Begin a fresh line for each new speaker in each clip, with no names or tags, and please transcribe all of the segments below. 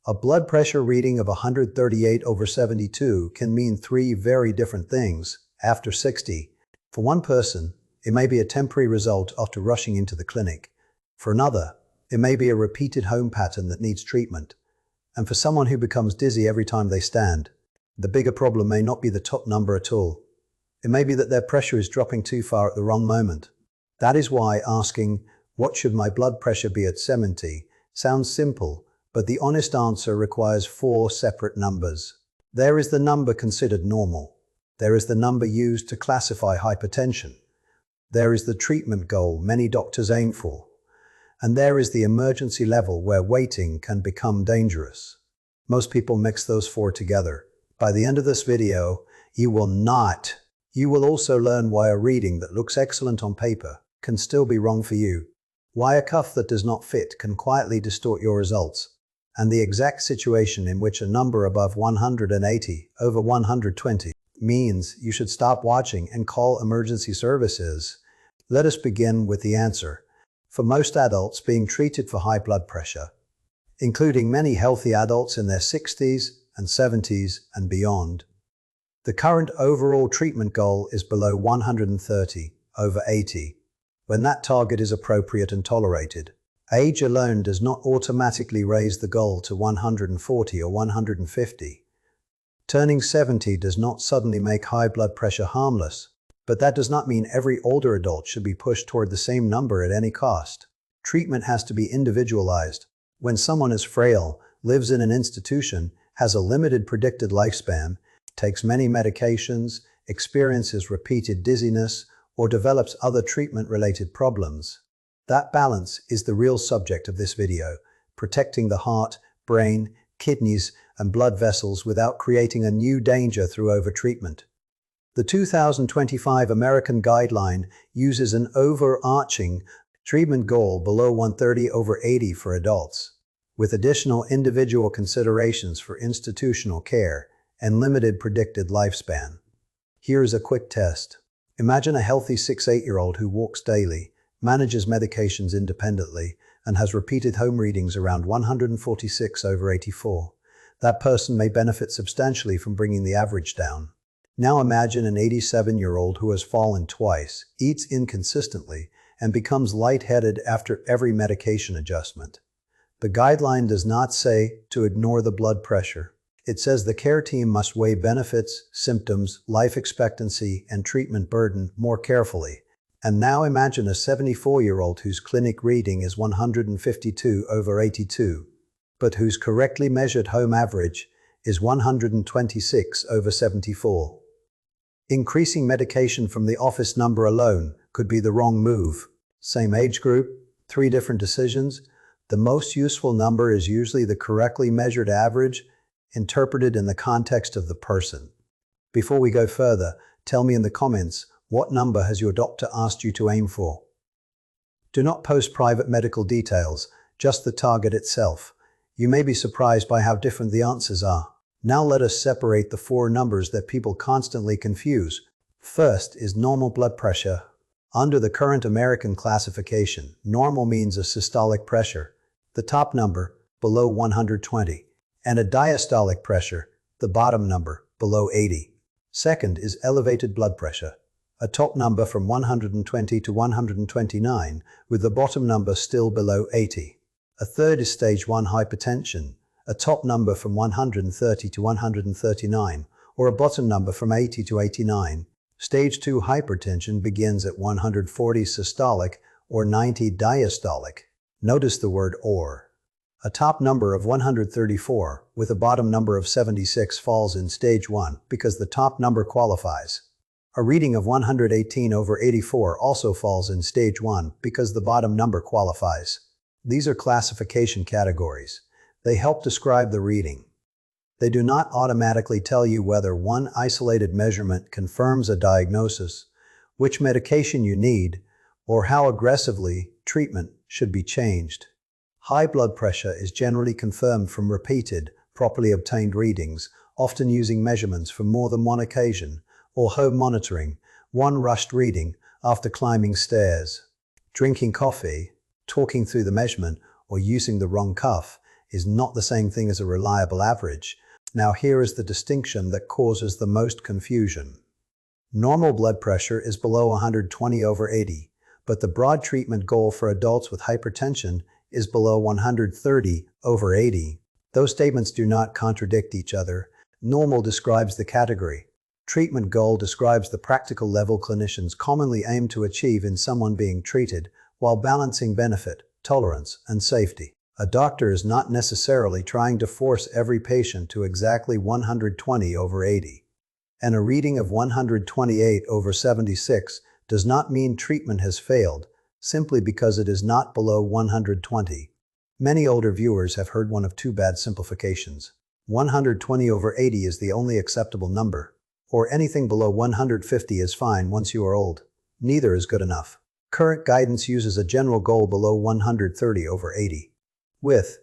A blood pressure reading of 138/72 can mean three very different things after 60. For one person, it may be a temporary result after rushing into the clinic. For another, it may be a repeated home pattern that needs treatment. And for someone who becomes dizzy every time they stand, the bigger problem may not be the top number at all. It may be that their pressure is dropping too far at the wrong moment. That is why asking, "What should my blood pressure be at 70?" sounds simple, but the honest answer requires four separate numbers. There is the number considered normal. There is the number used to classify hypertension. There is the treatment goal many doctors aim for. And there is the emergency level where waiting can become dangerous. Most people mix those four together. By the end of this video, you will not. You will also learn why a reading that looks excellent on paper can still be wrong for you, why a cuff that does not fit can quietly distort your results, and the exact situation in which a number above 180/120 means you should stop watching and call emergency services. Let us begin with the answer. For most adults being treated for high blood pressure, including many healthy adults in their 60s and 70s and beyond, the current overall treatment goal is below 130/80, when that target is appropriate and tolerated. Age alone does not automatically raise the goal to 140 or 150. Turning 70 does not suddenly make high blood pressure harmless, but that does not mean every older adult should be pushed toward the same number at any cost. Treatment has to be individualized. When someone is frail, lives in an institution, has a limited predicted lifespan, takes many medications, experiences repeated dizziness, or develops other treatment-related problems. That balance is the real subject of this video, protecting the heart, brain, kidneys, and blood vessels without creating a new danger through overtreatment. The 2025 American guideline uses an overarching treatment goal below 130/80 for adults, with additional individual considerations for institutional care and limited predicted lifespan. Here's a quick test. Imagine a healthy 6-8-year-old who walks daily, manages medications independently, and has repeated home readings around 146/84. That person may benefit substantially from bringing the average down. Now imagine an 87-year-old who has fallen twice, eats inconsistently, and becomes lightheaded after every medication adjustment. The guideline does not say to ignore the blood pressure. It says the care team must weigh benefits, symptoms, life expectancy, and treatment burden more carefully. And now imagine a 74-year-old whose clinic reading is 152/82, but whose correctly measured home average is 126/74. Increasing medication from the office number alone could be the wrong move. Same age group, 3 different decisions. The most useful number is usually the correctly measured average, interpreted in the context of the person. Before we go further, tell me in the comments, what number has your doctor asked you to aim for? Do not post private medical details, just the target itself. You may be surprised by how different the answers are. Now let us separate the 4 numbers that people constantly confuse. First is normal blood pressure. Under the current American classification, normal means a systolic pressure, the top number, below 120, and a diastolic pressure, the bottom number, below 80. Second is elevated blood pressure, a top number from 120 to 129, with the bottom number still below 80. A third is stage 1 hypertension, a top number from 130 to 139, or a bottom number from 80 to 89. Stage 2 hypertension begins at 140 systolic or 90 diastolic. Notice the word or. A top number of 134 with a bottom number of 76 falls in stage 1 because the top number qualifies. A reading of 118/84 also falls in stage 1 because the bottom number qualifies. These are classification categories. They help describe the reading. They do not automatically tell you whether one isolated measurement confirms a diagnosis, which medication you need, or how aggressively treatment should be changed. High blood pressure is generally confirmed from repeated, properly obtained readings, often using measurements from more than one occasion, or home monitoring, one rushed reading after climbing stairs. Drinking coffee, talking through the measurement, or using the wrong cuff is not the same thing as a reliable average. Now here is the distinction that causes the most confusion. Normal blood pressure is below 120/80, but the broad treatment goal for adults with hypertension is below 130/80. Those statements do not contradict each other. Normal describes the category. Treatment goal describes the practical level clinicians commonly aim to achieve in someone being treated, while balancing benefit, tolerance, and safety. A doctor is not necessarily trying to force every patient to exactly 120/80. And a reading of 128/76 does not mean treatment has failed, simply because it is not below 120. Many older viewers have heard one of two bad simplifications. 120/80 is the only acceptable number, or anything below 150 is fine once you are old. Neither is good enough. Current guidance uses a general goal below 130/80. With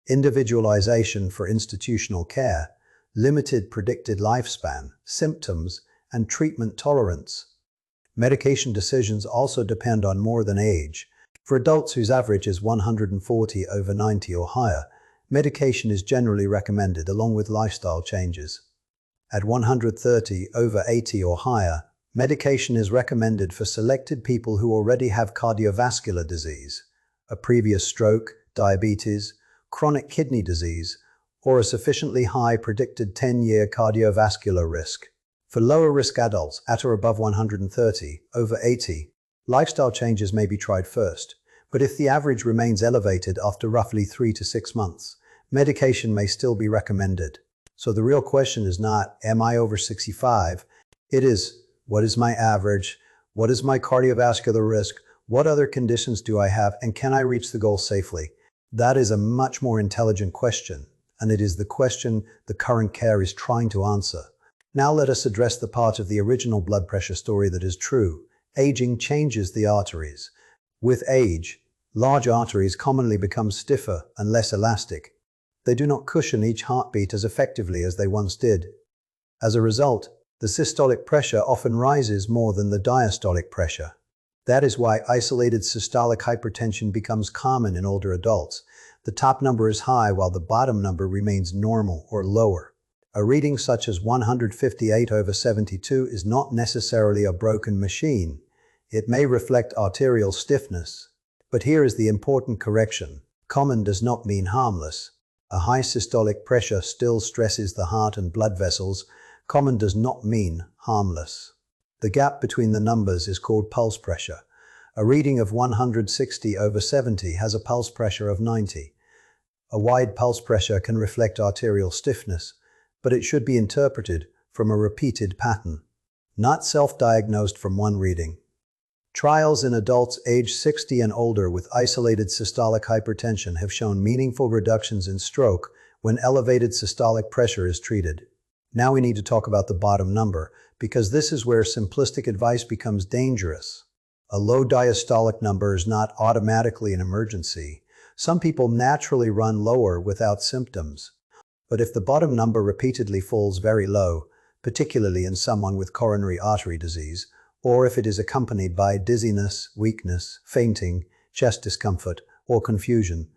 individualization for institutional care, limited predicted lifespan, symptoms, and treatment tolerance. Medication decisions also depend on more than age. For adults whose average is 140/90 or higher, medication is generally recommended along with lifestyle changes. At 130/80 or higher, medication is recommended for selected people who already have cardiovascular disease, a previous stroke, diabetes, chronic kidney disease, or a sufficiently high predicted 10-year cardiovascular risk. For lower-risk adults at or above 130/80, lifestyle changes may be tried first, but if the average remains elevated after roughly 3 to 6 months, medication may still be recommended. So the real question is not, am I over 65? It is, what is my average? What is my cardiovascular risk? What other conditions do I have? And can I reach the goal safely? That is a much more intelligent question, and it is the question the current care is trying to answer. Now let us address the part of the original blood pressure story that is true. Aging changes the arteries. With age, large arteries commonly become stiffer and less elastic. They do not cushion each heartbeat as effectively as they once did. As a result, the systolic pressure often rises more than the diastolic pressure. That is why isolated systolic hypertension becomes common in older adults. The top number is high while the bottom number remains normal or lower. A reading such as 158/72 is not necessarily a broken machine. It may reflect arterial stiffness. But here is the important correction. Common does not mean harmless. A high systolic pressure still stresses the heart and blood vessels. Common does not mean harmless. The gap between the numbers is called pulse pressure. A reading of 160/70 has a pulse pressure of 90. A wide pulse pressure can reflect arterial stiffness, but it should be interpreted from a repeated pattern, not self-diagnosed from one reading. Trials in adults age 60 and older with isolated systolic hypertension have shown meaningful reductions in stroke when elevated systolic pressure is treated. Now we need to talk about the bottom number, because this is where simplistic advice becomes dangerous. A low diastolic number is not automatically an emergency. Some people naturally run lower without symptoms. But if the bottom number repeatedly falls very low, particularly in someone with coronary artery disease, or if it is accompanied by dizziness, weakness, fainting, chest discomfort, or confusion,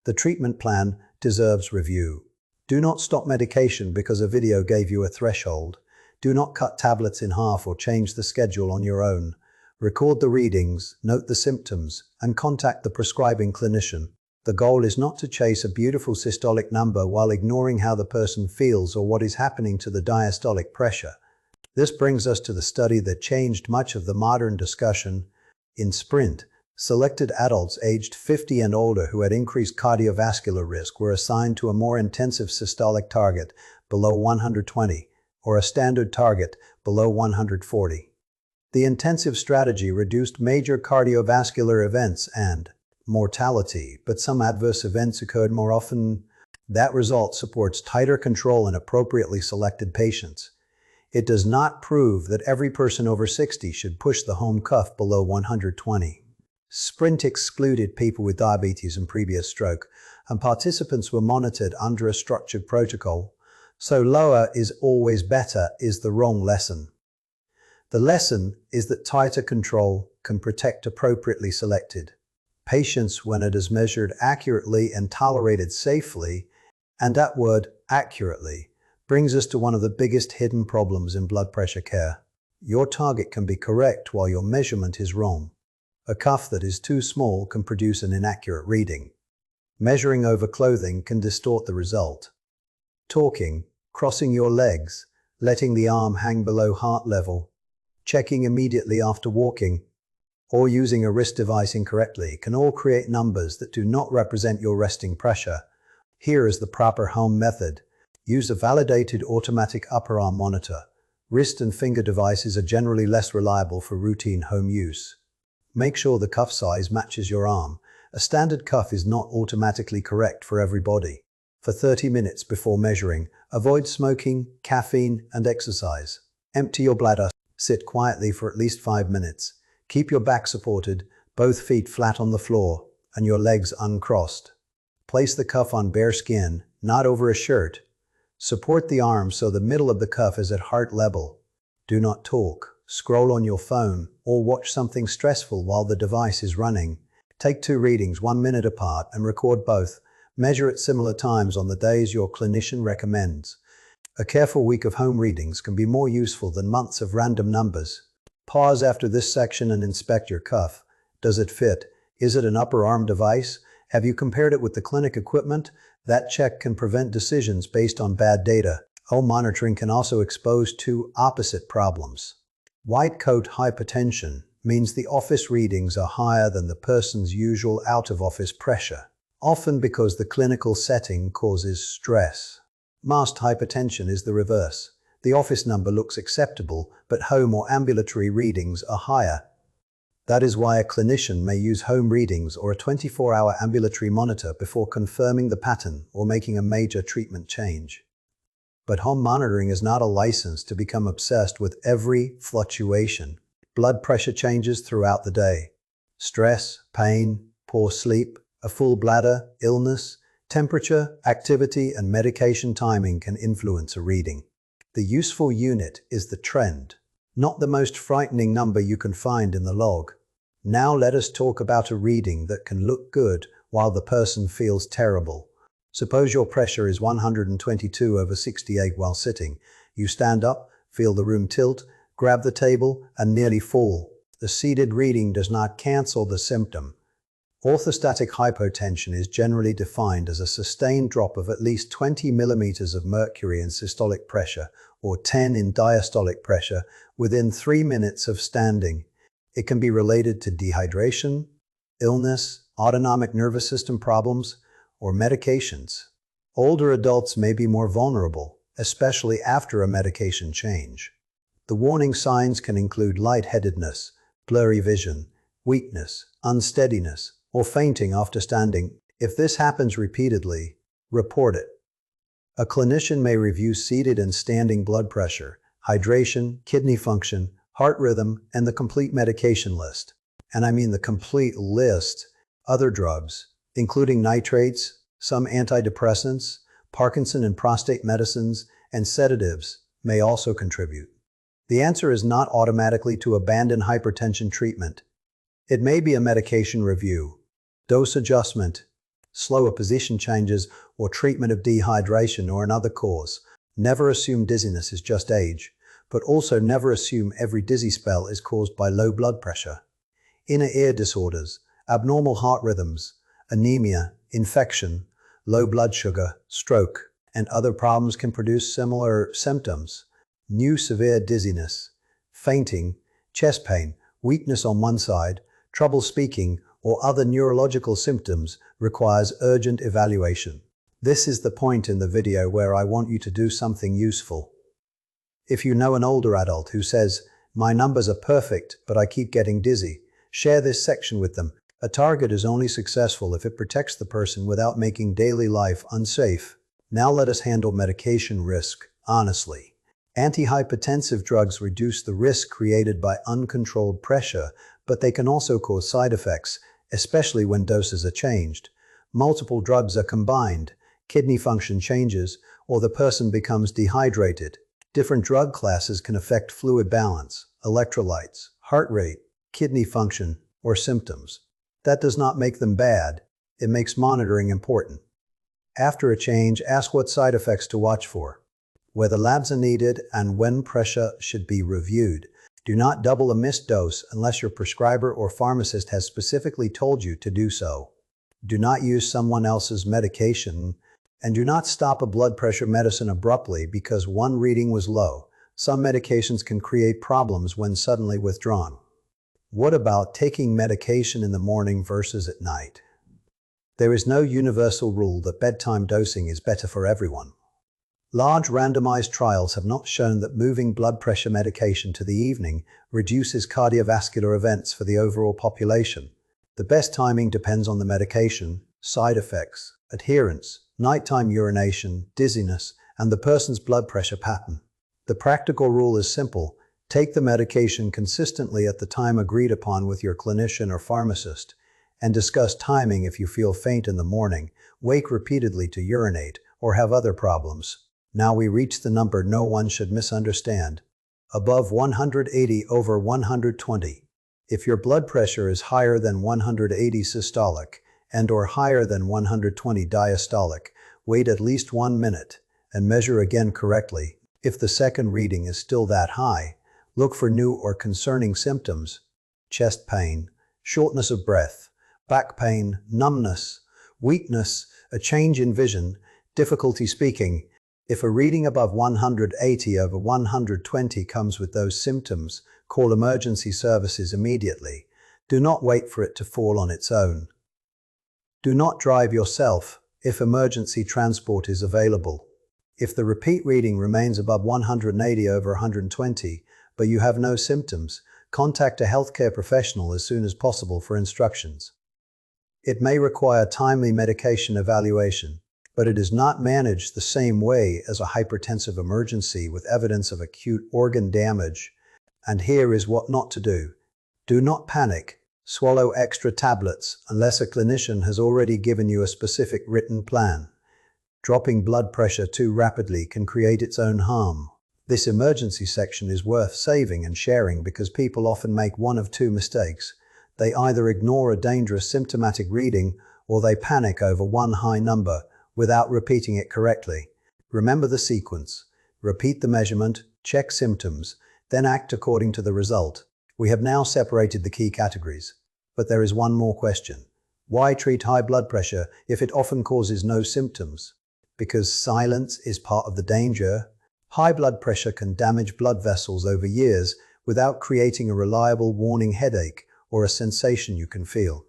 the treatment plan deserves review. Do not stop medication because a video gave you a threshold. Do not cut tablets in half or change the schedule on your own. Record the readings, note the symptoms, and contact the prescribing clinician. The goal is not to chase a beautiful systolic number while ignoring how the person feels or what is happening to the diastolic pressure. This brings us to the study that changed much of the modern discussion. In SPRINT, selected adults aged 50 and older who had increased cardiovascular risk were assigned to a more intensive systolic target below 120 or a standard target below 140. The intensive strategy reduced major cardiovascular events and mortality, but some adverse events occurred more often. That result supports tighter control in appropriately selected patients. It does not prove that every person over 60 should push the home cuff below 120. SPRINT excluded people with diabetes and previous stroke, and participants were monitored under a structured protocol. So lower is always better is the wrong lesson. The lesson is that tighter control can protect appropriately selected Patience when it is measured accurately and tolerated safely, and that word, accurately, brings us to one of the biggest hidden problems in blood pressure care. Your target can be correct while your measurement is wrong. A cuff that is too small can produce an inaccurate reading. Measuring over clothing can distort the result. Talking, crossing your legs, letting the arm hang below heart level, checking immediately after walking, or using a wrist device incorrectly can all create numbers that do not represent your resting pressure. Here is the proper home method. Use a validated automatic upper arm monitor. Wrist and finger devices are generally less reliable for routine home use. Make sure the cuff size matches your arm. A standard cuff is not automatically correct for everybody. For 30 minutes before measuring, avoid smoking, caffeine, and exercise. Empty your bladder. Sit quietly for at least 5 minutes. Keep your back supported, both feet flat on the floor, and your legs uncrossed. Place the cuff on bare skin, not over a shirt. Support the arm so the middle of the cuff is at heart level. Do not talk, scroll on your phone, or watch something stressful while the device is running. Take 2 readings 1 minute apart and record both. Measure at similar times on the days your clinician recommends. A careful week of home readings can be more useful than months of random numbers. Pause after this section and inspect your cuff. Does it fit? Is it an upper arm device? Have you compared it with the clinic equipment? That check can prevent decisions based on bad data. Home monitoring can also expose 2 opposite problems. White coat hypertension means the office readings are higher than the person's usual out-of-office pressure, often because the clinical setting causes stress. Masked hypertension is the reverse. The office number looks acceptable, but home or ambulatory readings are higher. That is why a clinician may use home readings or a 24-hour ambulatory monitor before confirming the pattern or making a major treatment change. But home monitoring is not a license to become obsessed with every fluctuation. Blood pressure changes throughout the day. Stress, pain, poor sleep, a full bladder, illness, temperature, activity, and medication timing can influence a reading. The useful unit is the trend, not the most frightening number you can find in the log. Now let us talk about a reading that can look good while the person feels terrible. Suppose your pressure is 122/68 while sitting. You stand up, feel the room tilt, grab the table, and nearly fall. The seated reading does not cancel the symptom. Orthostatic hypotension is generally defined as a sustained drop of at least 20 millimeters of mercury in systolic pressure or 10 in diastolic pressure within 3 minutes of standing. It can be related to dehydration, illness, autonomic nervous system problems, or medications. Older adults may be more vulnerable, especially after a medication change. The warning signs can include lightheadedness, blurry vision, weakness, unsteadiness, or fainting after standing. If this happens repeatedly, report it. A clinician may review seated and standing blood pressure, hydration, kidney function, heart rhythm, and the complete medication list. And I mean the complete list. Other drugs, including nitrates, some antidepressants, Parkinson and prostate medicines, and sedatives, may also contribute. The answer is not automatically to abandon hypertension treatment. It may be a medication review, dose adjustment, slower position changes, or treatment of dehydration or another cause. Never assume dizziness is just age, but also never assume every dizzy spell is caused by low blood pressure. Inner ear disorders, abnormal heart rhythms, anemia, infection, low blood sugar, stroke, and other problems can produce similar symptoms. New severe dizziness, fainting, chest pain, weakness on one side, trouble speaking, or other neurological symptoms requires urgent evaluation. This is the point in the video where I want you to do something useful. If you know an older adult who says, "My numbers are perfect, but I keep getting dizzy," share this section with them. A target is only successful if it protects the person without making daily life unsafe. Now let us handle medication risk honestly. Antihypertensive drugs reduce the risk created by uncontrolled pressure, but they can also cause side effects, especially when doses are changed. Multiple drugs are combined, kidney function changes, or the person becomes dehydrated. Different drug classes can affect fluid balance, electrolytes, heart rate, kidney function, or symptoms. That does not make them bad. It makes monitoring important. After a change, ask what side effects to watch for, whether labs are needed, and when pressure should be reviewed. Do not double a missed dose unless your prescriber or pharmacist has specifically told you to do so. Do not use someone else's medication, and do not stop a blood pressure medicine abruptly because one reading was low. Some medications can create problems when suddenly withdrawn. What about taking medication in the morning versus at night? There is no universal rule that bedtime dosing is better for everyone. Large randomized trials have not shown that moving blood pressure medication to the evening reduces cardiovascular events for the overall population. The best timing depends on the medication, side effects, adherence, nighttime urination, dizziness, and the person's blood pressure pattern. The practical rule is simple. Take the medication consistently at the time agreed upon with your clinician or pharmacist, and discuss timing if you feel faint in the morning, wake repeatedly to urinate, or have other problems. Now we reach the number no one should misunderstand. Above 180/120. If your blood pressure is higher than 180 systolic and/or higher than 120 diastolic, wait at least 1 minute and measure again correctly. If the second reading is still that high, look for new or concerning symptoms: chest pain, shortness of breath, back pain, numbness, weakness, a change in vision, difficulty speaking. If a reading above 180/120 comes with those symptoms, call emergency services immediately. Do not wait for it to fall on its own. Do not drive yourself if emergency transport is available. If the repeat reading remains above 180/120, but you have no symptoms, contact a healthcare professional as soon as possible for instructions. It may require timely medication evaluation, but it is not managed the same way as a hypertensive emergency with evidence of acute organ damage. And here is what not to do. Do not panic. Swallow extra tablets unless a clinician has already given you a specific written plan. Dropping blood pressure too rapidly can create its own harm. This emergency section is worth saving and sharing because people often make one of two mistakes. They either ignore a dangerous symptomatic reading or they panic over one high number without repeating it correctly. Remember the sequence. Repeat the measurement, check symptoms, then act according to the result. We have now separated the key categories. But there is one more question. Why treat high blood pressure if it often causes no symptoms? Because silence is part of the danger. High blood pressure can damage blood vessels over years without creating a reliable warning headache or a sensation you can feel.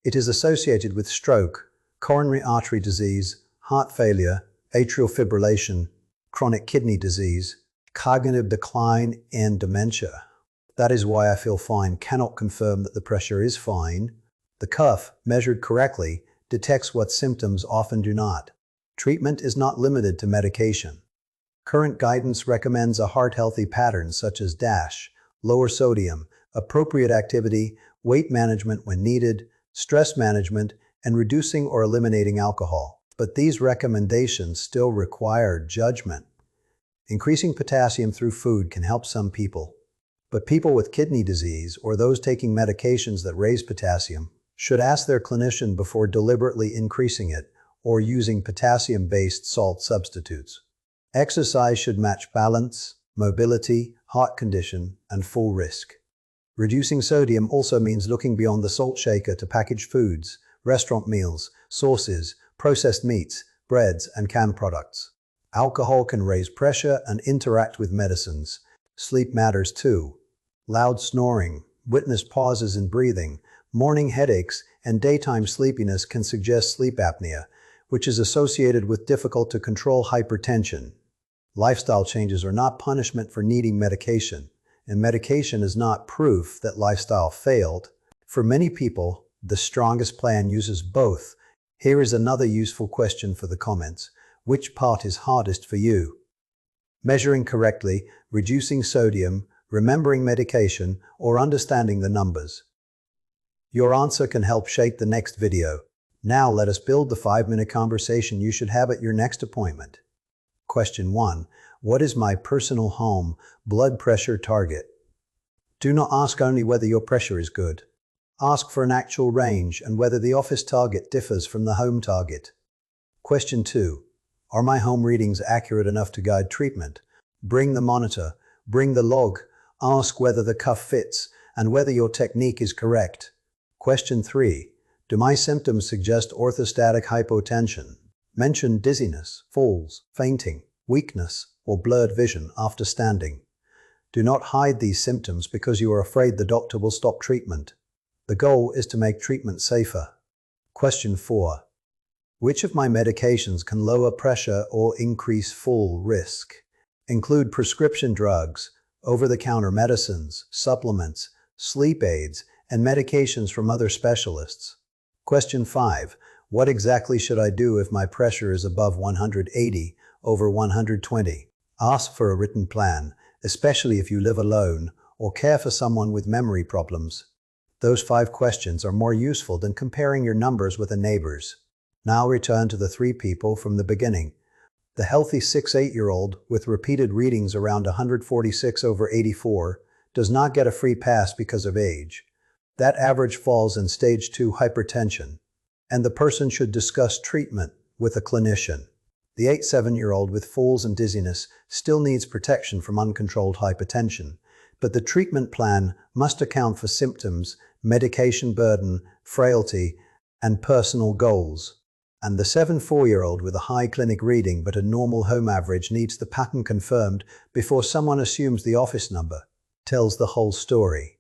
It is associated with stroke, coronary artery disease, heart failure, atrial fibrillation, chronic kidney disease, cognitive decline, and dementia. That is why I Feel Fine cannot confirm that the pressure is fine. The cuff, measured correctly, detects what symptoms often do not. Treatment is not limited to medication. Current guidance recommends a heart-healthy pattern such as DASH, lower sodium, appropriate activity, weight management when needed, stress management, and reducing or eliminating alcohol. But these recommendations still require judgment. Increasing potassium through food can help some people, but people with kidney disease or those taking medications that raise potassium should ask their clinician before deliberately increasing it or using potassium-based salt substitutes. Exercise should match balance, mobility, heart condition, and full risk. Reducing sodium also means looking beyond the salt shaker to packaged foods, restaurant meals, sauces, processed meats, breads, and canned products. Alcohol can raise pressure and interact with medicines. Sleep matters too. Loud snoring, witness pauses in breathing, morning headaches, and daytime sleepiness can suggest sleep apnea, which is associated with difficult-to-control hypertension. Lifestyle changes are not punishment for needing medication, and medication is not proof that lifestyle failed. For many people, the strongest plan uses both. Here is another useful question for the comments. Which part is hardest for you? Measuring correctly, reducing sodium, remembering medication, or understanding the numbers? Your answer can help shape the next video. Now let us build the 5-minute conversation you should have at your next appointment. Question 1. What is my personal home blood pressure target? Do not ask only whether your pressure is good. Ask for an actual range and whether the office target differs from the home target. Question 2. Are my home readings accurate enough to guide treatment? Bring the monitor, bring the log, ask whether the cuff fits, and whether your technique is correct. Question 3. Do my symptoms suggest orthostatic hypotension? Mention dizziness, falls, fainting, weakness, or blurred vision after standing. Do not hide these symptoms because you are afraid the doctor will stop treatment. The goal is to make treatment safer. Question 4. Which of my medications can lower pressure or increase fall risk? Include prescription drugs, over-the-counter medicines, supplements, sleep aids, and medications from other specialists. Question 5. What exactly should I do if my pressure is above 180 over 120? Ask for a written plan, especially if you live alone or care for someone with memory problems. Those 5 questions are more useful than comparing your numbers with a neighbor's. Now return to the 3 people from the beginning. The healthy 6-8-year-old with repeated readings around 146 over 84 does not get a free pass because of age. That average falls in stage 2 hypertension, and the person should discuss treatment with a clinician. The 8-7-year-old with falls and dizziness still needs protection from uncontrolled hypertension, but the treatment plan must account for symptoms, medication burden, frailty, and personal goals. And the 7-4-year-old with a high clinic reading but a normal home average needs the pattern confirmed before someone assumes the office number. Tells the whole story.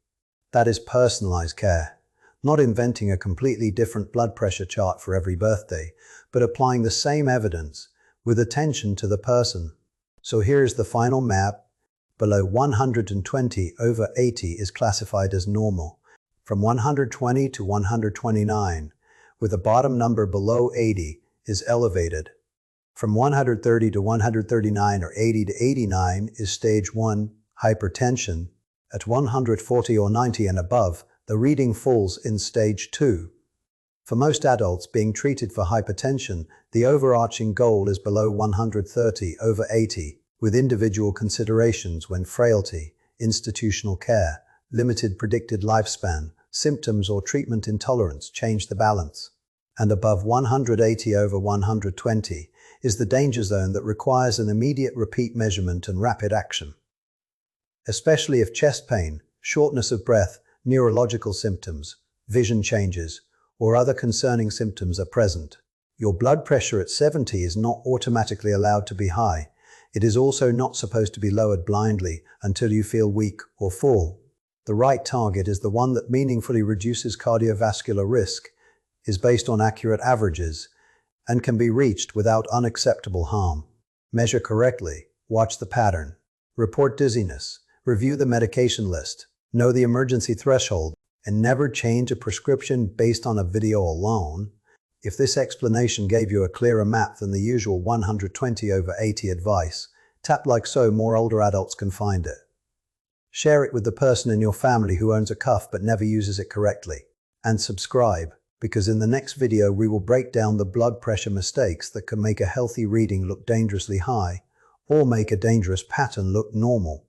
That is personalized care. Not inventing a completely different blood pressure chart for every birthday, but applying the same evidence with attention to the person. So here's the final map. Below 120 over 80 is classified as normal. From 120 to 129, with a bottom number below 80, is elevated. From 130 to 139 or 80 to 89 is stage 1, hypertension. At 140 or 90 and above, the reading falls in stage 2. For most adults being treated for hypertension, the overarching goal is below 130 over 80, with individual considerations when frailty, institutional care, limited predicted lifespan, symptoms or treatment intolerance change the balance. And above 180 over 120 is the danger zone that requires an immediate repeat measurement and rapid action. Especially if chest pain, shortness of breath, neurological symptoms, vision changes, or other concerning symptoms are present. Your blood pressure at 70 is not automatically allowed to be high. It is also not supposed to be lowered blindly until you feel weak or fall. The right target is the one that meaningfully reduces cardiovascular risk, is based on accurate averages, and can be reached without unacceptable harm. Measure correctly, watch the pattern, report dizziness, review the medication list, know the emergency threshold, and never change a prescription based on a video alone. If this explanation gave you a clearer map than the usual 120 over 80 advice, tap like so more older adults can find it. Share it with the person in your family who owns a cuff but never uses it correctly. And subscribe, because in the next video we will break down the blood pressure mistakes that can make a healthy reading look dangerously high, or make a dangerous pattern look normal.